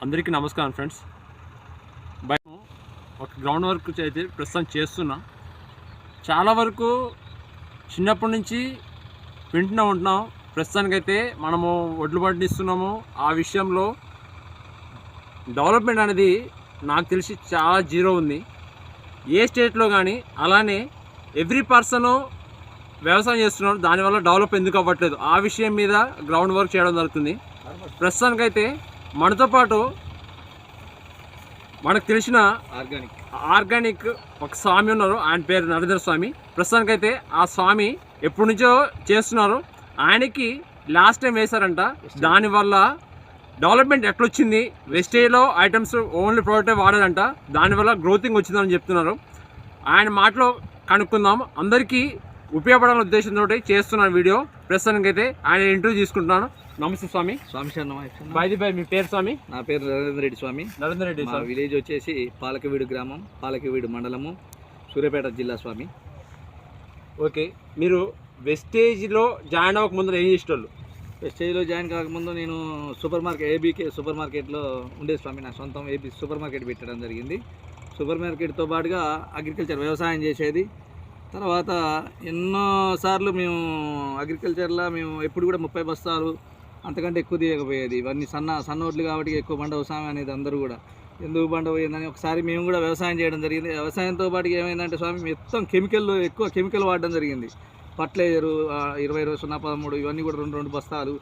అందరికీ నమస్కారం ఫ్రెండ్స్. ఒక గ్రౌండ్ వర్క్ అయితే ప్రస్తుతం చేస్తున్నా. చాలా వరకు చిన్నప్పటి నుంచి వింటూనే ఉంటున్నాం. ప్రస్తుతానికైతే మనము ఒడ్లు పండిస్తున్నాము. ఆ విషయంలో డెవలప్మెంట్ అనేది నాకు తెలిసి చాలా జీరో ఉంది ఏ స్టేట్లో కానీ. అలానే ఎవ్రీ పర్సను వ్యవసాయం చేస్తున్నారు, దానివల్ల డెవలప్ ఎందుకు అవ్వట్లేదు ఆ విషయం మీద గ్రౌండ్ వర్క్ చేయడం జరుగుతుంది. ప్రస్తుతానికైతే మనతో పాటు మనకు తెలిసిన ఆర్గానిక్ ఒక స్వామి ఉన్నారు. ఆయన పేరు నరేంద్ర స్వామి. ప్రస్తుతానికైతే ఆ స్వామి ఎప్పటి నుంచో చేస్తున్నారు. ఆయనకి లాస్ట్ టైం వేశారంట. దానివల్ల డెవలప్మెంట్ ఎట్లొచ్చింది, వెస్టేజ్లో ఐటమ్స్ ఓన్లీ ప్రోడక్టే వాడారంట, దానివల్ల గ్రోతింగ్ వచ్చిందని చెప్తున్నారు. ఆయన మాటలో కనుక్కుందాం. అందరికీ ఉపయోగపడాలనే ఉద్దేశంతో చేస్తున్నాను వీడియో. ప్రస్తుతానికైతే ఆయన ఇంటర్వ్యూ తీసుకుంటున్నాను. నమస్తే స్వామి. స్వామి బై మీ పేరు స్వామి? నా పేరు నరేంద్ర రెడ్డి స్వామి. నరేంద్ర రెడ్డి మా విలేజ్ వచ్చేసి పాలకవీడు గ్రామం, పాలకవీడు మండలము, సూర్యాపేట జిల్లా స్వామి. ఓకే, మీరు వెస్టేజ్లో జాయిన్ అవ్వక ముందు ఏం చేసేవాళ్ళు? వెస్టేజ్లో జాయిన్ కాకముందు నేను ఏబీకే సూపర్ మార్కెట్లో ఉండే స్వామి. నా సొంతం ఏబీ సూపర్ మార్కెట్ పెట్టడం జరిగింది. సూపర్ మార్కెట్తో పాటుగా అగ్రికల్చర్ వ్యవసాయం చేసేది. తర్వాత ఎన్నోసార్లు మేము అగ్రికల్చర్లో ఎప్పుడు కూడా 30 బస్తాలు అంతకంటే ఎక్కువ తీయకపోయేది. ఇవన్నీ సన్న ఓట్లు కాబట్టి ఎక్కువ బండ వ్యవసాయం అనేది అందరూ కూడా ఎందుకు బండ పోయిందని ఒకసారి మేము కూడా వ్యవసాయం చేయడం జరిగింది. వ్యవసాయంతో పాటు ఏమైందంటే స్వామి మొత్తం ఎక్కువ కెమికల్ వాడడం జరిగింది. ఫర్టిలైజరు 20-13 ఇవన్నీ కూడా 2 బస్తాలు.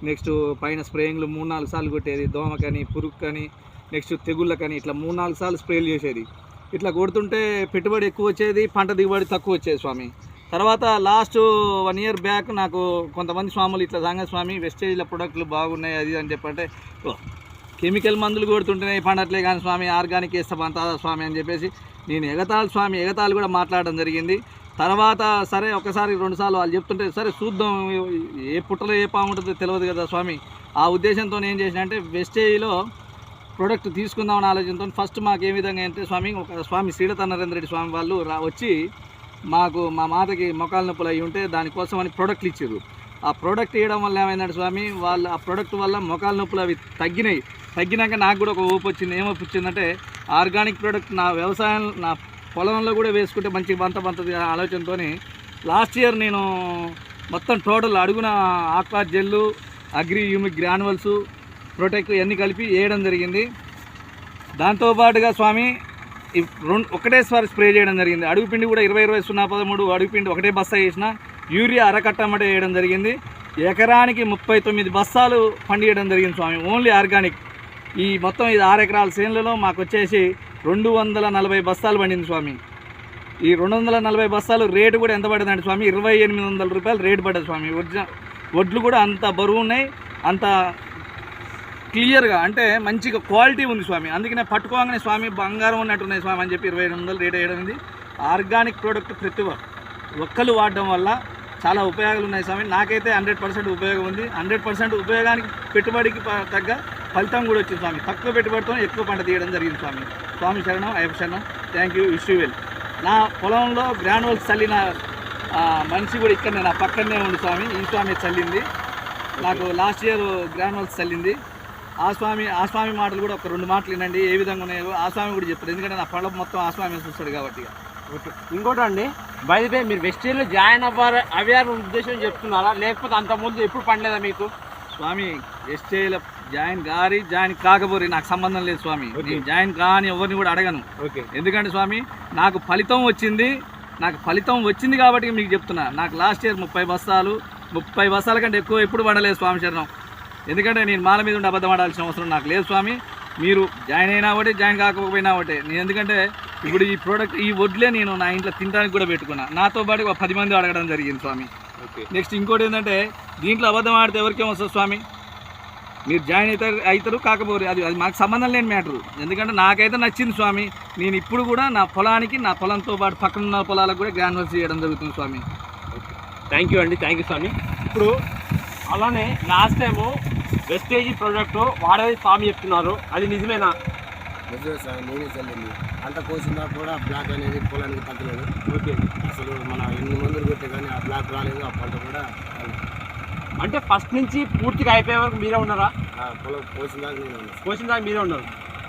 నెక్స్ట్ పైన స్ప్రేయింగ్లు 3-4 సార్లు కొట్టేది. దోమకని, పురుగుకని, నెక్స్ట్ తెగుళ్ళకని ఇట్లా 3-4 సార్లు స్ప్రేలు చేసేది. ఇట్లా కొడుతుంటే పెట్టుబడి ఎక్కువ వచ్చేది, పంట దిగుబడి తక్కువ వచ్చేది స్వామి. తర్వాత లాస్ట్ 1 ఇయర్ బ్యాక్ నాకు కొంతమంది స్వాములు ఇట్లా సంగ స్వామి వెస్టేజ్ల ప్రొడక్ట్లు బాగున్నాయి అది అని చెప్పంటే, కెమికల్ మందులు కొడుతుంటేనే పండట్లే కానీ స్వామి ఆర్గానిక్ వేస్తే పంతాదా స్వామి అని చెప్పేసి నేను ఎగతాళి కూడా మాట్లాడడం జరిగింది. తర్వాత సరే ఒకసారి 2 సార్లు వాళ్ళు చెప్తుంటే సరే చూద్దాం, ఏ పుట్టలో ఏ పాము ఉంటుందో తెలియదు కదా స్వామి. ఆ ఉద్దేశంతో ఏం చేసిన అంటే వెస్టేజ్లో ప్రోడక్ట్ తీసుకుందామని ఆలోచనతో ఫస్ట్ మాకు ఏ విధంగా అంటే స్వామి ఒక స్వామి శ్రీలత నరేంద్ర రెడ్డి స్వామి వాళ్ళు వచ్చి మాకు మా మాతకి మొకాల నొప్పులు అయ్యి ఉంటే దానికోసం అని ప్రోడక్ట్లు ఇచ్చారు. ఆ ప్రోడక్ట్ ఇవ్వడం వల్ల ఏమైందంటే స్వామి వాళ్ళు ఆ ప్రోడక్ట్ వల్ల మొకాల నొప్పులు అవి తగ్గినాక నాకు కూడా ఒక ఊపు వచ్చింది. ఏమొచ్చిందంటే ఆర్గానిక్ ప్రోడక్ట్ నా వ్యవసాయం నా పొలంలో కూడా వేసుకుంటే మంచి బంతది ఆలోచనతో లాస్ట్ ఇయర్ నేను మొత్తం టోటల్ అడుగున ఆక్వా జెల్లు, అగ్రి హ్యూమిక్ గ్రాన్యువల్స్, ప్రొటెక్ట్ ఇవన్నీ కలిపి వేయడం జరిగింది. దాంతోపాటుగా స్వామి ఒకటేసారి స్ప్రే చేయడం జరిగింది. అడుగుపిండి కూడా 20-20-0-13 అడుగుపిండి ఒకటే బస్తా వేసిన, యూరియా అరకట్టమటే వేయడం జరిగింది. ఎకరానికి 39 బస్తాలు పండియడం జరిగింది స్వామి, ఓన్లీ ఆర్గానిక్. ఈ మొత్తం ఇది 6 ఎకరాల చేనులలో మాకు వచ్చేసి 240 బస్తాలు పండింది స్వామి. ఈ 240 బస్తాలు రేటు కూడా ఎంత పడిందంటే స్వామి 2800 రూపాయలు రేటు పడ్డది స్వామి. వడ్లు కూడా అంత బరువు ఉన్నాయి, అంత క్లియర్గా అంటే మంచిగా క్వాలిటీ ఉంది స్వామి. అందుకనే పట్టుకోగానే స్వామి బంగారం ఉన్నట్టున్నాయి స్వామి అని చెప్పి 2800 రేట్ వేయడం. ఆర్గానిక్ ప్రోడక్ట్ ప్రతి ఒక్కరు వాడడం వల్ల చాలా ఉపయోగాలు ఉన్నాయి స్వామి. నాకైతే 100% ఉపయోగం ఉంది. 100% ఉపయోగానికి పెట్టుబడికి తగ్గ ఫలితం కూడా వచ్చింది స్వామి. తక్కువ పెట్టుబడితో ఎక్కువ పంట తీయడం జరిగింది స్వామి. స్వామి శరణం, అయ్యప్ప శరణం. Thank you, wish you well. నా పొలంలో గ్రాన్యువల్స్ చల్లిన మనిషి కూడా ఇక్కడ నా పక్కనే ఉంది స్వామి. ఈ స్వామి చల్లింది నాకు లాస్ట్ ఇయర్ గ్రాన్యువల్స్ చల్లింది. ఆ స్వామి మాటలు కూడా ఒక 2 మాటలు వినండి ఏ విధంగా ఉన్నాయో. ఆ స్వామి కూడా చెప్తారు, ఎందుకంటే నా పొలం మొత్తం ఆ స్వామి చూస్తాడు కాబట్టి. ఓకే, ఇంకోటి అండి, బై ది వే మీరు వెస్టేజ్లో జాయిన్ అవ్వాలని ఉద్దేశం చెప్తున్నారా, లేకపోతే అంతకుముందు ఎప్పుడు పండలేదా మీకు? స్వామి వెస్టేజ్లో జాయిన్ కాకపోతే నాకు సంబంధం లేదు స్వామి. నేను జాయిన్ కాని ఎవరిని కూడా అడగను. ఓకే, ఎందుకంటే స్వామి నాకు ఫలితం వచ్చింది కాబట్టి మీకు చెప్తున్నా. నాకు లాస్ట్ ఇయర్ 30 బస్తాల కంటే ఎక్కువ ఎప్పుడు పడలేదు స్వామి శరణం. ఎందుకంటే నేను మాల మీద ఉండి అబద్ధం ఆడాల్సిన అవసరం నాకు లేదు స్వామి. మీరు జాయిన్ అయినా ఒకటే, జాయిన్ కాకపోయినా ఒకటే. నేను ఎందుకంటే ఇప్పుడు ఈ ప్రోడక్ట్ ఈ వడ్లే నేను నా ఇంట్లో తినడానికి కూడా పెట్టుకున్నా. నాతో పాటు 10 మంది అడగడం జరిగింది స్వామి. ఓకే, నెక్స్ట్ ఇంకోటి ఏంటంటే దీంట్లో అబద్ధం ఆడితే ఎవరికేం వస్తుంది స్వామి? మీరు జాయిన్ అవుతారు కాకపోతే అది మాకు సంబంధం లేని మ్యాటరు. ఎందుకంటే నాకైతే నచ్చింది స్వామి. నేను ఇప్పుడు కూడా నా పొలంతో పాటు పక్కన ఉన్న పొలాలకు కూడా గ్రాన్యువల్స్ చేయడం జరుగుతుంది స్వామి. ఓకే, థ్యాంక్ యూ అండి, థ్యాంక్ యూ స్వామి. ఇప్పుడు అలానే లాస్ట్ టైము వెస్టేజ్ ప్రోడక్ట్ వాడేది స్వామి చెప్తున్నారు, అది నిజమేనా? నిజమే సార్, నేనే చల్లింది. పంట కోసినా కూడా బ్లాక్ అనేది పొలానికి తగ్గలేదు. ఓకే, అసలు మన ఎన్ని మందులు కొట్టే కానీ ఆ బ్లాక్ రాలేదు, ఆ పంట కూడా అంటే ఫస్ట్ నుంచి పూర్తిగా అయిపోయే వరకు మీరే ఉన్నారా? పొలం పోసిన దాకా నేను ఉన్నాను. కోసిన దాకా మీరే ఉన్నారు.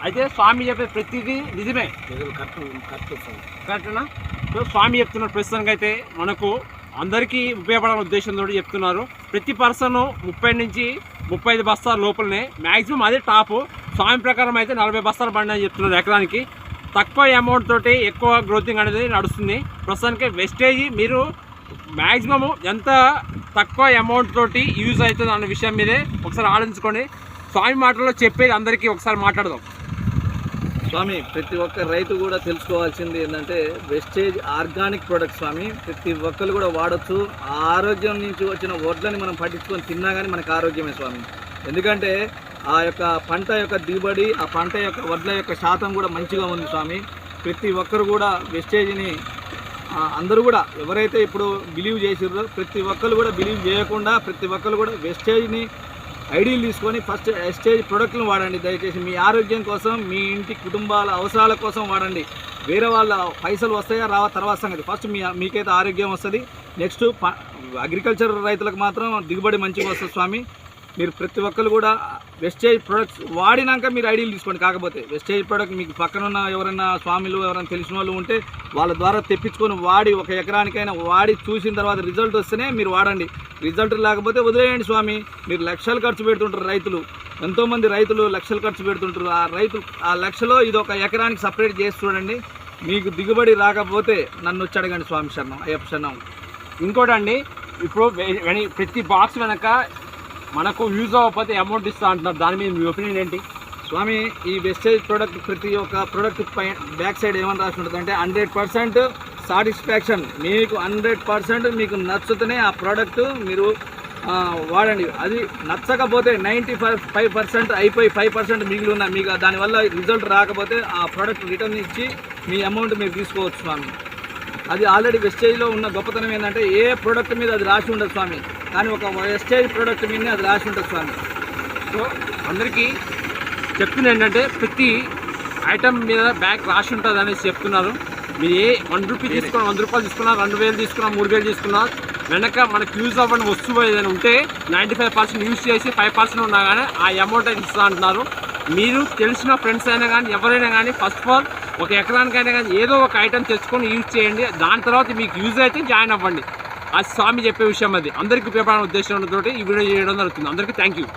అయితే స్వామి చెప్పే ప్రతిదీ నిజమే, కరెక్టేనా? సో స్వామి చెప్తున్నారు ప్రస్తుతానికి అయితే మనకు అందరికీ ఉపయోగపడాలనే ఉద్దేశంతో చెప్తున్నారు. ప్రతి పర్సన్ 30 నుంచి 35 బస్తాల లోపలనే మ్యాక్సిమం అదే టాప్. స్వామి ప్రకారం అయితే 40 బస్తాలు బండి అని చెప్తున్నారు ఎకరానికి. తక్కువ అమౌంట్ తోటి ఎక్కువ గ్రోతింగ్ అనేది నడుస్తుంది. ప్రస్తుతానికి వెస్టేజ్ మీరు మ్యాక్సిమము ఎంత తక్కువ అమౌంట్ తోటి యూజ్ అవుతుంది అన్న విషయం మీదే ఒకసారి ఆలోచించుకొని స్వామి మాటల్లో చెప్పేది అందరికీ ఒకసారి మాట్లాడదాం. స్వామి ప్రతి ఒక్క రైతు కూడా తెలుసుకోవాల్సింది ఏంటంటే వెస్టేజ్ ఆర్గానిక్ ప్రొడక్ట్ స్వామి. ప్రతి ఒక్కరు కూడా వాడచ్చు. ఆరోగ్యం నుంచి వచ్చిన వడ్లని మనం పట్టించుకొని తిన్నా కానీ మనకు ఆరోగ్యమే స్వామి. ఎందుకంటే ఆ యొక్క పంట యొక్క దిగుబడి, ఆ పంట యొక్క వడ్ల యొక్క శాతం కూడా మంచిగా ఉంది స్వామి. ప్రతి ఒక్కరు కూడా వెస్టేజ్ని అందరూ కూడా ఎవరైతే ఇప్పుడు బిలీవ్ చేసిర్రో ప్రతి ఒక్కరు కూడా బిలీవ్ చేయకుండా ప్రతి ఒక్కరు కూడా వెస్టేజ్ని ఐడియాలు తీసుకొని ఫస్ట్ వెస్టేజ్ ప్రొడక్ట్లను వాడండి. దయచేసి మీ ఆరోగ్యం కోసం, మీ ఇంటి కుటుంబాల అవసరాల కోసం వాడండి. వేరే వాళ్ళ పైసలు వస్తాయా రావా తర్వాత సంగతి. ఫస్ట్ మీకైతే ఆరోగ్యం వస్తుంది. నెక్స్ట్ అగ్రికల్చర్ రైతులకు మాత్రం దిగుబడి మంచిగా వస్తుంది స్వామి. మీరు ప్రతి ఒక్కరు కూడా వెస్టేజ్ ప్రొడక్ట్స్ వాడినాక మీరు ఐడియాలు తీసుకోండి. కాకపోతే వెస్టేజ్ ప్రొడక్ట్ మీకు పక్కనున్న ఎవరైనా స్వామిలు ఎవరైనా తెలిసిన వాళ్ళు ఉంటే వాళ్ళ ద్వారా తెప్పించుకొని వాడి ఒక ఎకరానికైనా వాడి చూసిన తర్వాత రిజల్ట్ వస్తేనే మీరు వాడండి. రిజల్ట్ లేకపోతే వదిలేయండి స్వామి. మీరు లక్షలు ఖర్చు పెడుతుంటారు రైతులు, ఎంతోమంది రైతులు లక్షలు ఖర్చు పెడుతుంటారు. ఆ లక్షలో ఇది ఒక ఎకరానికి సపరేట్ చేసి చూడండి. మీకు దిగుబడి రాకపోతే నన్ను వచ్చి అడగండి స్వామి. శరణం అయ్యప్ప శరణం. ఇంకోటి అండి, ఇప్పుడు ప్రతి బాక్స్ వెనక మనకు యూజ్ అవ్వకపోతే అమౌంట్ ఇస్తా అంటున్నారు. దాని మీద మీ ఒపీనియన్ ఏంటి స్వామి? ఈ వెస్టేజ్ ప్రోడక్ట్ ప్రతి ఒక్క ప్రోడక్ట్ బ్యాక్ సైడ్ ఏమని రాసి ఉంటుంది అంటే 100% సాటిస్ఫాక్షన్. మీకు 100% మీకు నచ్చుతూనే ఆ ప్రోడక్ట్ మీరు వాడండి. అది నచ్చకపోతే 95% అయిపోయి 5% మిగిలి ఉన్న మీకు దానివల్ల రిజల్ట్ రాకపోతే ఆ ప్రోడక్ట్ రిటర్న్ ఇచ్చి మీ అమౌంట్ మీరు తీసుకోవచ్చు స్వామి. అది ఆల్రెడీ వెస్టేజ్లో ఉన్న గొప్పతనం ఏంటంటే ఏ ప్రోడక్ట్ మీద అది రాసి ఉండదు స్వామి, కానీ ఒక వెస్టేజ్ ప్రోడక్ట్ మీదనే అది రాసి ఉంటుంది స్వామి. సో అందరికీ చెప్తుంది ఏంటంటే ప్రతి ఐటమ్ మీద బ్యాగ్ రాసి ఉంటుంది అనేసి చెప్తున్నారు. మీరు ఏ 1 రూపీ తీసుకున్నా, 100 రూపాయలు తీసుకున్నా, 2000 తీసుకున్నా, 3000 తీసుకున్నా, వెనక మనకు యూజ్ అవ్వని వస్తువు ఏదైనా ఉంటే 95% యూజ్ చేసి 5% ఉన్నా కానీ ఆ అమౌంట్ అయితే ఇస్తా అంటున్నారు. మీరు తెలిసిన ఫ్రెండ్స్ అయినా కానీ ఎవరైనా కానీ ఫస్ట్ ఆఫ్ ఆల్ ఒక ఎకరానికైనా కానీ ఏదో ఒక ఐటమ్ తెచ్చుకొని యూజ్ చేయండి. దాని తర్వాత మీకు యూజ్ అయితే జాయిన్ అవ్వండి. అది స్వామి చెప్పే విషయం. అది అందరికీ ఉపయోగపడే ఉద్దేశంతో ఈ వీడియో చేయడం జరుగుతుంది. అందరికీ థ్యాంక్ యూ.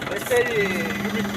Wastage unit